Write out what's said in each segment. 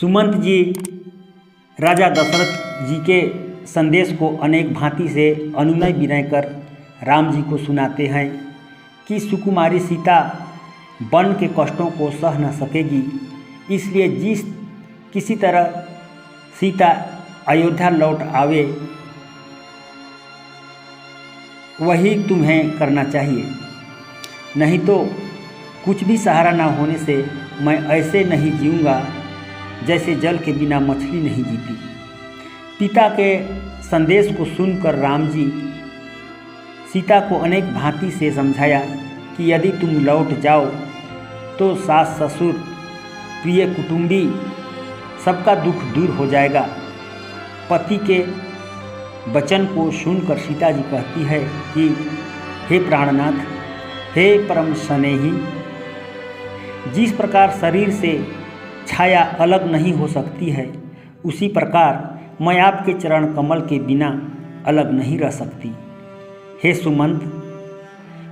सुमंत जी राजा दशरथ जी के संदेश को अनेक भांति से अनुनय विनय कर राम जी को सुनाते हैं कि सुकुमारी सीता वन के कष्टों को सह न सकेगी, इसलिए जिस किसी तरह सीता अयोध्या लौट आवे वही तुम्हें करना चाहिए, नहीं तो कुछ भी सहारा ना होने से मैं ऐसे नहीं जीऊँगा जैसे जल के बिना मछली नहीं जीती। पिता के संदेश को सुनकर राम जी सीता को अनेक भांति से समझाया कि यदि तुम लौट जाओ तो सास ससुर प्रिय कुटुंबी सबका दुख दूर हो जाएगा। पति के वचन को सुनकर सीता जी कहती है कि हे प्राणनाथ, हे परम स्नेही, जिस प्रकार शरीर से छाया अलग नहीं हो सकती है, उसी प्रकार मैं आपके चरण कमल के बिना अलग नहीं रह सकती। हे सुमंत,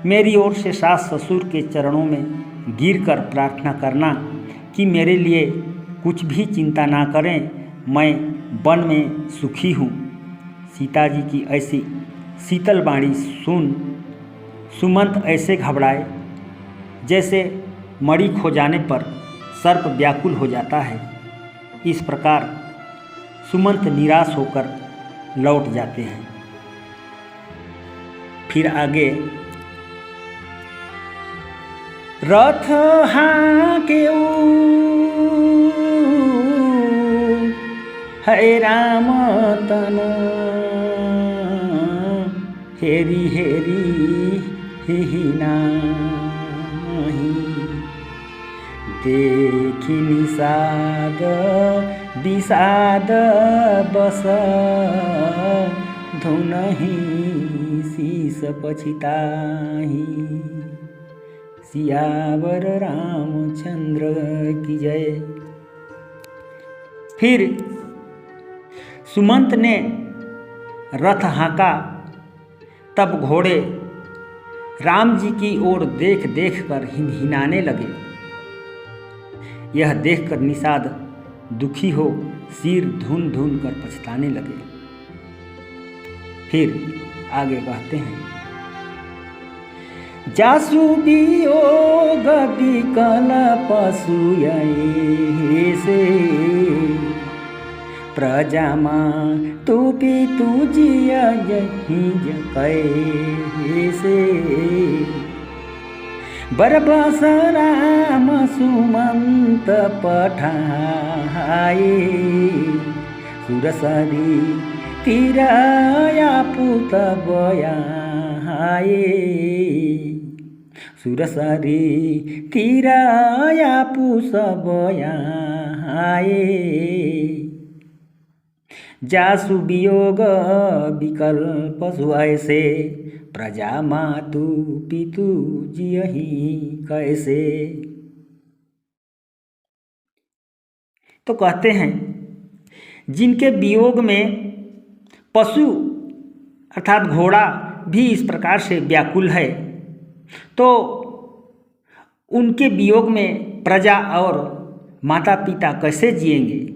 मेरी ओर से सास ससुर के चरणों में गिरकर प्रार्थना करना कि मेरे लिए कुछ भी चिंता ना करें, मैं वन में सुखी हूँ। सीता जी की ऐसी शीतल वाणी सुन सुमंत ऐसे घबराए जैसे मणि खो जाने पर सर्प व्याकुल हो जाता है। इस प्रकार सुमंत निराश होकर लौट जाते हैं। फिर आगे रथ हाकेऊ है राम तन हेरी हेरी हिनाही देखि निषाद विषाद बस धुनहि शीस पछिताही। सियावर रामचंद्र की जय। फिर सुमंत ने रथ हाँका, तब घोड़े राम जी की ओर देख देख कर हिनहिनाने लगे। यह देखकर निषाद दुखी हो सिर धुन धुन कर पछताने लगे। फिर आगे कहते हैं जासु वियोग विकल पशु से प्रजामा तू पितु जिया कैसे बरबस राम सुमंत पठाए सुरसरी तिराया पुत बयाए सुरसरी तिराया पुस बयाए जासु वियोग विकल पशु ऐसे प्रजा मातु पितु जियहि कैसे। तो कहते हैं जिनके वियोग में पशु अर्थात घोड़ा भी इस प्रकार से व्याकुल है, तो उनके वियोग में प्रजा और माता पिता कैसे जिएंगे।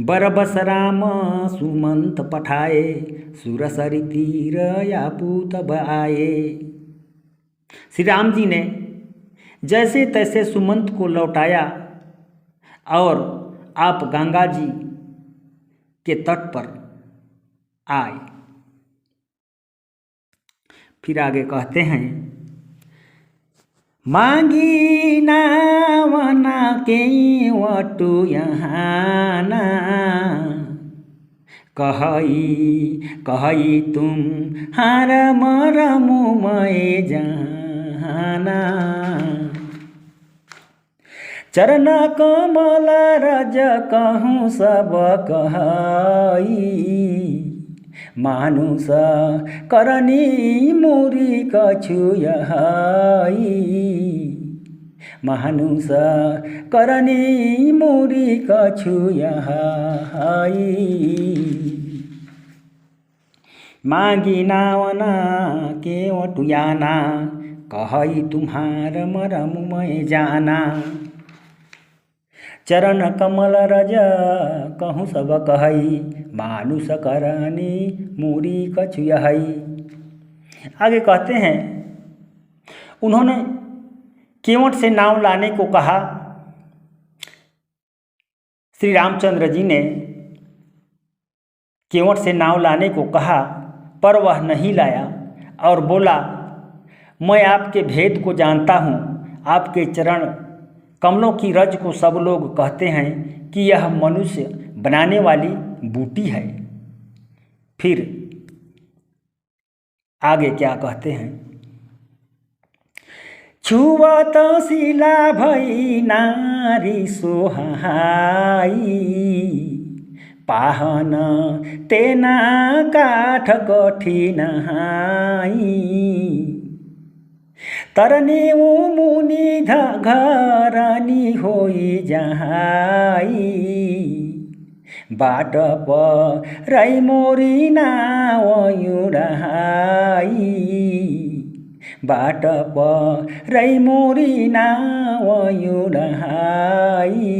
बरबस राम सुमंत पठाए सुरसरी तीर या पूत आए। श्री राम जी ने जैसे तैसे सुमंत को लौटाया और आप गंगा जी के तट पर आए। फिर आगे कहते हैं मांगी नावना के वटु यहाना कहई तुम हार मरमु मय जाना। चरण कमल रज कहूँ सब कहई मानुष करनी मुरी कछु यहाई। मानुष करनी मुरी कछु यहाई। मांगी नावना के वटुयाना कहई तुम्हार मरम मैं जाना। चरण कमल रज कहूँ सब कहई, मानुष करनी मूरी कछु यहई। आगे कहते हैं, उन्होंने केवट से नाव लाने को कहा। श्री रामचंद्र जी ने केवट से नाव लाने को कहा, पर वह नहीं लाया और बोला, मैं आपके भेद को जानता हूँ। आपके चरण कमलों की रज को सब लोग कहते हैं कि यह मनुष्य बनाने वाली बूटी है। फिर आगे क्या कहते हैं, छुवत शिला भई नारी सोहाई, पाहन तेना काठ कठिनाई, तरने मुनि घरनी होई जहाई, बाट परै मोरी नाव उडाई, बाट परै मोरी नाव उडाई,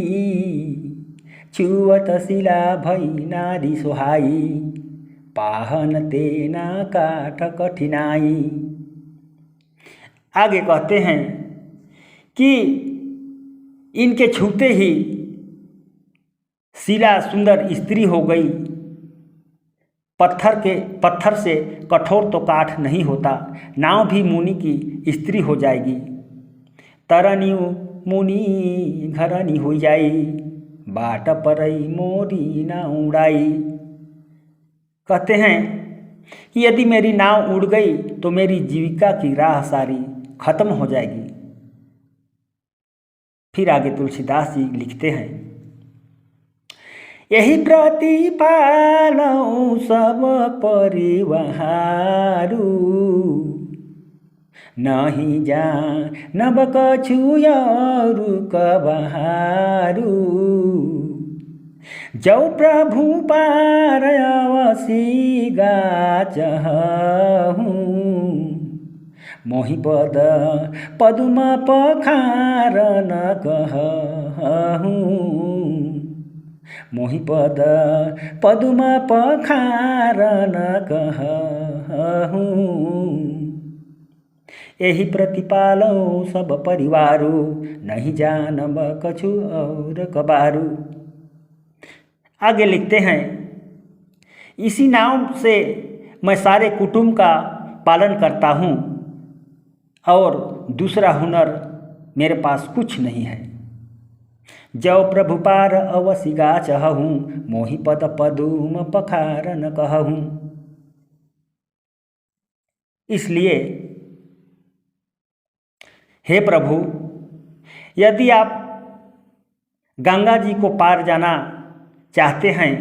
छुवत शिला भई नारी सोहाई, पाहन तेना काठ कठिनाई। आगे कहते हैं कि इनके छूते ही शिला सुंदर स्त्री हो गई। पत्थर से कठोर तो काठ नहीं होता, नाव भी मुनि की स्त्री हो जाएगी। तरनी मुनि घरनी हो जाई, बाट परई मोरी ना उड़ाई। कहते हैं कि यदि मेरी नाव उड़ गई तो मेरी जीविका की राह सारी खत्म हो जाएगी। फिर आगे तुलसीदास जी लिखते हैं, यही प्रतिपालौ सब परिवारू, नहीं जानब कछु औरु कबहारू, जौ प्रभु पार अवसी गाचहूँ, मोहि पद पदुम पखारन कहूँ, मोहि पद पदुम पखारन कहूँ, यही प्रतिपालौ सब परिवारू, नहीं जानब कछु और कबारू। आगे लिखते हैं, इसी नाव से मैं सारे कुटुंब का पालन करता हूँ और दूसरा हुनर मेरे पास कुछ नहीं है। जौ प्रभु पार अवसी गाचहूँ, मोहि पद पदुम पखारन कहूँ। इसलिए हे प्रभु, यदि आप गंगा जी को पार जाना चाहते हैं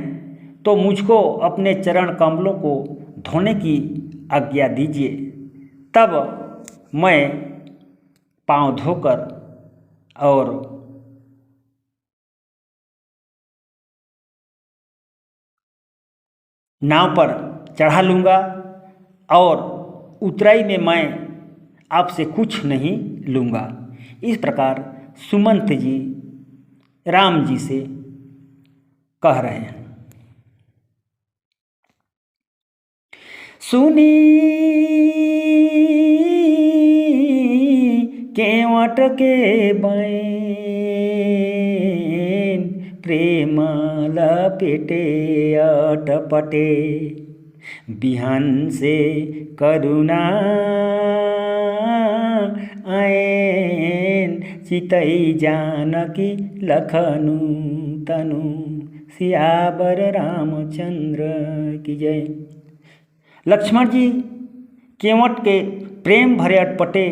तो मुझको अपने चरण कमलों को धोने की आज्ञा दीजिए, तब मैं पाँव धोकर और नाव पर चढ़ा लूँगा और उतराई में मैं आपसे कुछ नहीं लूँगा। इस प्रकार सुमंत जी राम जी से कह रहे हैं। सुनी केवट के बैन, प्रेम लपेटे अटपटे, बिहान से करुणा आएन, चितई जानकी लखनु तनु, सियावर रामचंद्र की जय। लक्ष्मण जी केवट के प्रेम भरे अटपटे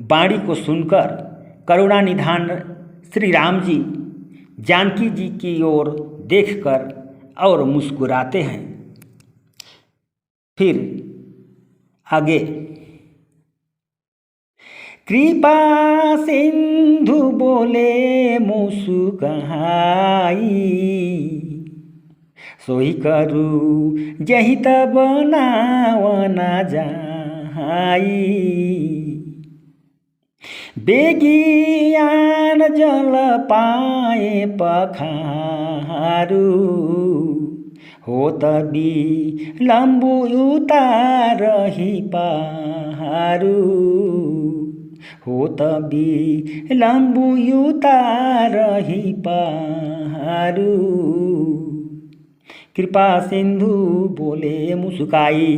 बाणी को सुनकर करुणा निधान श्री राम जी जानकी जी की ओर देखकर और मुस्कुराते हैं। फिर आगे, कृपा सिंधु बोले मुस्कुराई, सोई करू जही तब नाव ना जाई, बेगियान जल पाए पखारू हो तबी लम्बु उतारही पारू हो तबी लम्बु उतारही पारू कृपा सिंधु बोले मुस्काई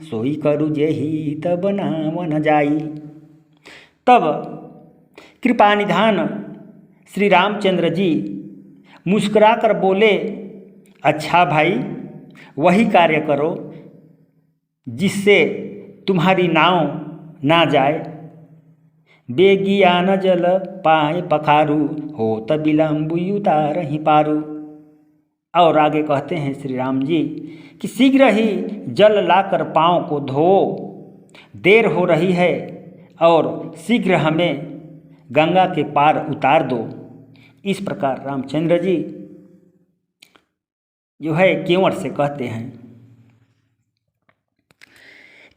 सोई करु जेहि तब नाम न जाई। तब कृपा निधान श्री रामचंद्र जी मुस्कुराकर बोले, अच्छा भाई, वही कार्य करो जिससे तुम्हारी नाव ना जाए। बेगियान जल पाए पखारू हो तबि लम्बु उतारहि पारू। और आगे कहते हैं श्री राम जी कि शीघ्र ही जल लाकर पाँव को धो, देर हो रही है और शीघ्र हमें गंगा के पार उतार दो। इस प्रकार रामचंद्र जी जो है केवट से कहते हैं।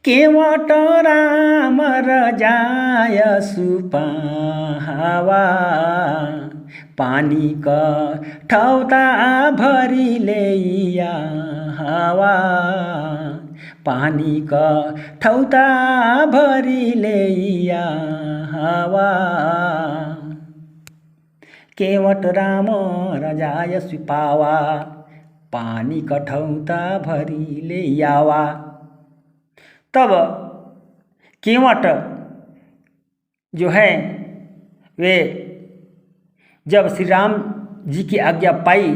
केवट राम रजाय सुपावा पानी का ठौता भरी ले हवा पानी का ठौता भरी ले हवा केवट राम रजाय सुपावा पानी का ठौता भरी ले आवा। तब केवट जो है वे जब श्री राम जी की आज्ञा पाई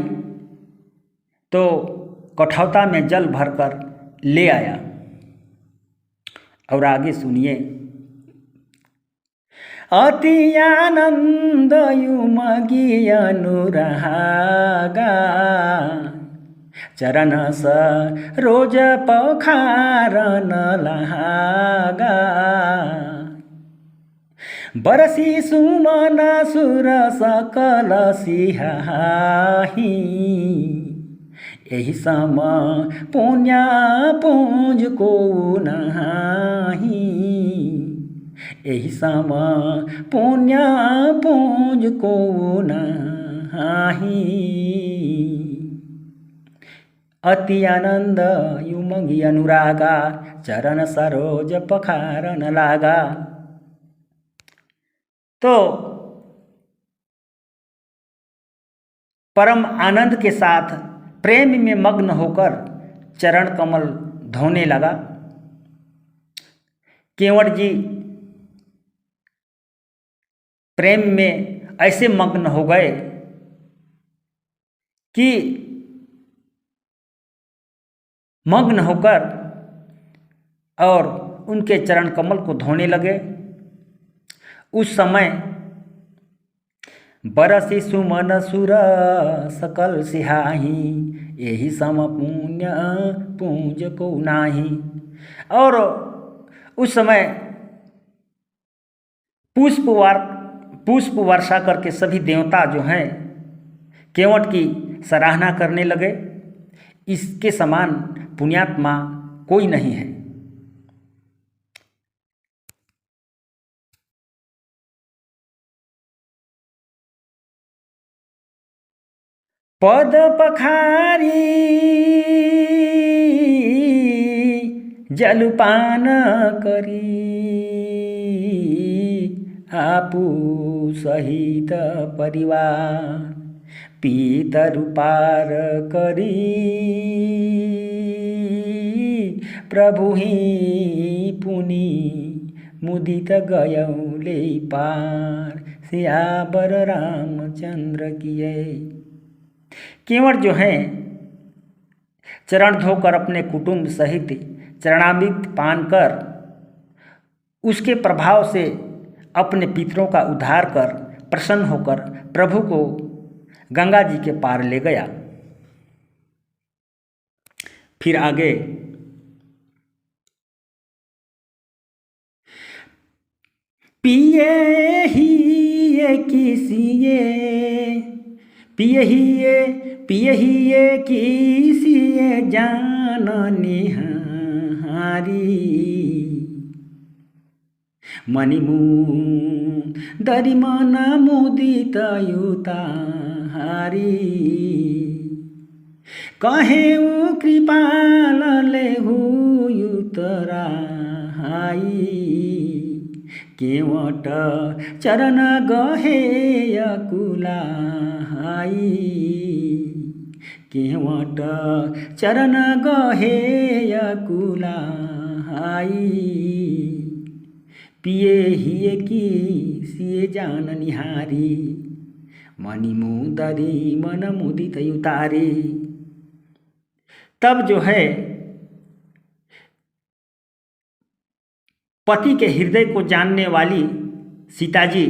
तो कठौता में जल भरकर ले आया। और आगे सुनिए। अति आनंद युमगी अनुरागा चरण रोज पखारन लहागा बरसी सुमन सुर सकल सिहाही यही सम पुण्य पूंज को नहाही यही सम पुण्य पूंज को नहाही। अति आनंद युमगी अनुरागा चरण सरोज पखारन लागा। तो परम आनंद के साथ प्रेम में मग्न होकर चरण कमल धोने लगा। केवट जी प्रेम में ऐसे मग्न हो गए कि मग्न होकर और उनके चरण कमल को धोने लगे। उस समय बरसी सुमन सुर सकल सिहाही यही सम पुण्य पूंज को नाही। और उस समय पुष्प वर्षा करके सभी देवता जो हैं केवट की सराहना करने लगे। इसके समान पुण्यात्मा कोई नहीं है। पद पखारी जलपान करी आपू सहित परिवार पितरु पार करी प्रभु ही पुनि मुदित गयौले पार सियावर रामचंद्र किए। केवट जो हैं चरण धोकर अपने कुटुंब सहित चरणामृत पान कर उसके प्रभाव से अपने पितरों का उद्धार कर प्रसन्न होकर प्रभु को गंगा जी के पार ले गया। फिर आगे पिए ही किसिए पिए ही किसिए जान निहारी मणिमुदरी मन मुदित युताहारी कहेऊ कृपालले हुयुतराई केवट चरण गहेय कुलाई केवट चरण गहेय कुलाई पिए हिए की सिए जान निहारी मणिमुदरी मन मुदित युतारी। तब जो है पति के हृदय को जानने वाली सीता जी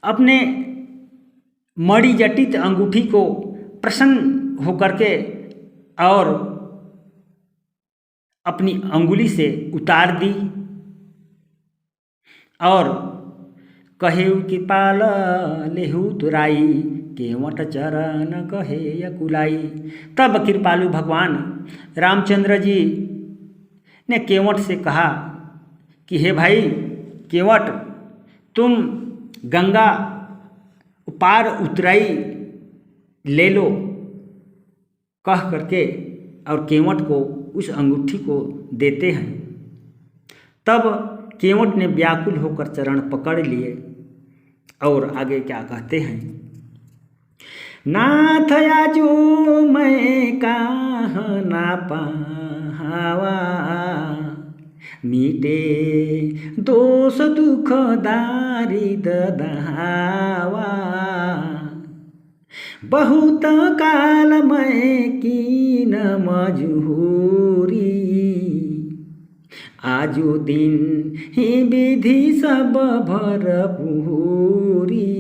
अपने मणिजटित अंगूठी को प्रसन्न होकर के और अपनी अंगुली से उतार दी और कहेऊ कि पाल लेहू तुराई केवट चरण कहे कुलाई। तब कृपालु भगवान रामचंद्र जी ने केवट से कहा कि हे भाई केवट, तुम गंगा पार उतराई ले लो, कह करके और केवट को उस अंगूठी को देते हैं। तब केवट ने व्याकुल होकर चरण पकड़ लिए और आगे क्या कहते हैं, नाथ आजो मैं कहाँ ना पावा मीटे दोष दुख दारिद दहावा बहुत काल मैं कीन मजूरी आजो दिन ही विधि सब भरपूरी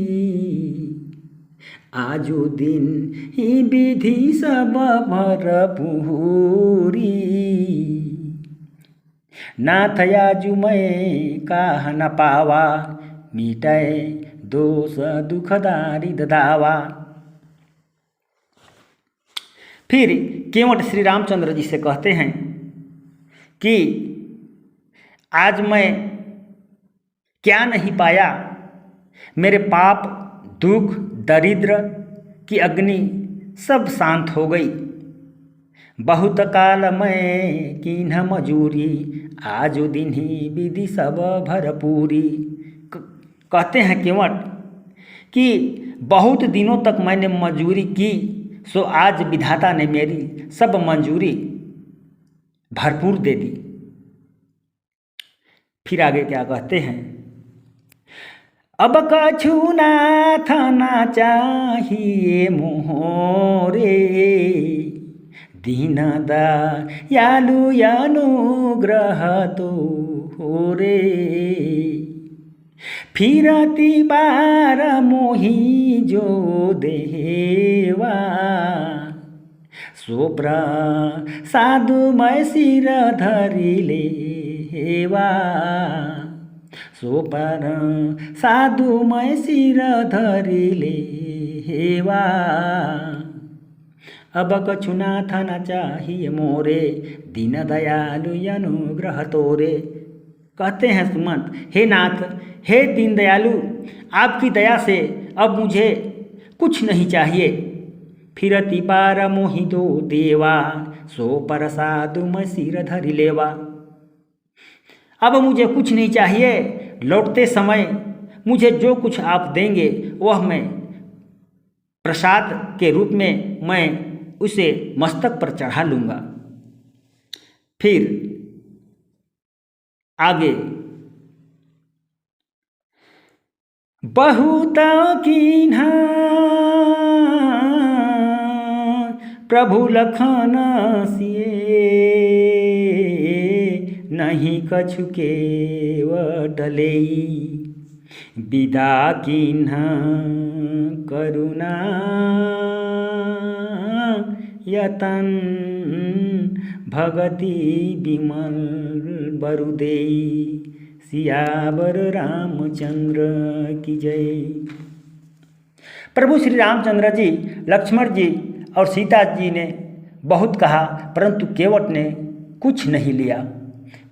आजो दिन ही विधि सब भरपूरी नाथ आजु मैं काह न पावा मिटे दोष दुख दारिद दावा। फिर केवट श्री रामचंद्र जी से कहते हैं कि आज मैं क्या नहीं पाया, मेरे पाप दुख दरिद्र की अग्नि सब शांत हो गई, बहुत काल मैं कीन्ह मजूरी आजो दिन ही विधि सब भरपूरी। कहते हैं केवट कि बहुत दिनों तक मैंने मजूरी की, सो आज विधाता ने मेरी सब मंजूरी भरपूर दे दी। फिर आगे क्या कहते हैं, अब कछु नाथ ना चाहिए मोहरे दीन दयालु अनुग्रह तो हो रे फिरती बार मोही जो देवा सोप्र साधु मैं सिर धरी लेवा सोपर साधु मैं सिर धरी लेवा अब कछु नाथ न चाहिए मोरे दीन दयालु अनुग्रह तोरे। कहते हैं सुमंत, हे नाथ, हे दीन दयालु, आपकी दया से अब मुझे कुछ नहीं चाहिए। फिरती पार मोहि दो देवा सो पर साधु मैं सिर धरि लेवा। अब मुझे कुछ नहीं चाहिए, लौटते समय मुझे जो कुछ आप देंगे वह मैं प्रसाद के रूप में मैं उसे मस्तक पर चढ़ा लूँगा। फिर आगे, बहुत कीन्हा प्रभु लखन सिए नहीं कछु केवट लेई विदा कीन्हा करुणा यतन भगति विमल बरुदेई सियावर रामचंद्र की जय। प्रभु श्री रामचंद्र जी, लक्ष्मण जी और सीता जी ने बहुत कहा, परंतु केवट ने कुछ नहीं लिया।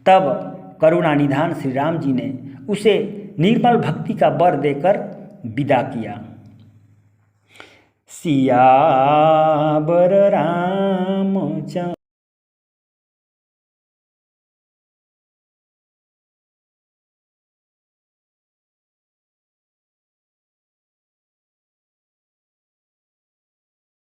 तब करुणा निधान श्री राम जी ने उसे निर्मल भक्ति का वर देकर विदा किया। सियावर रामचंद्र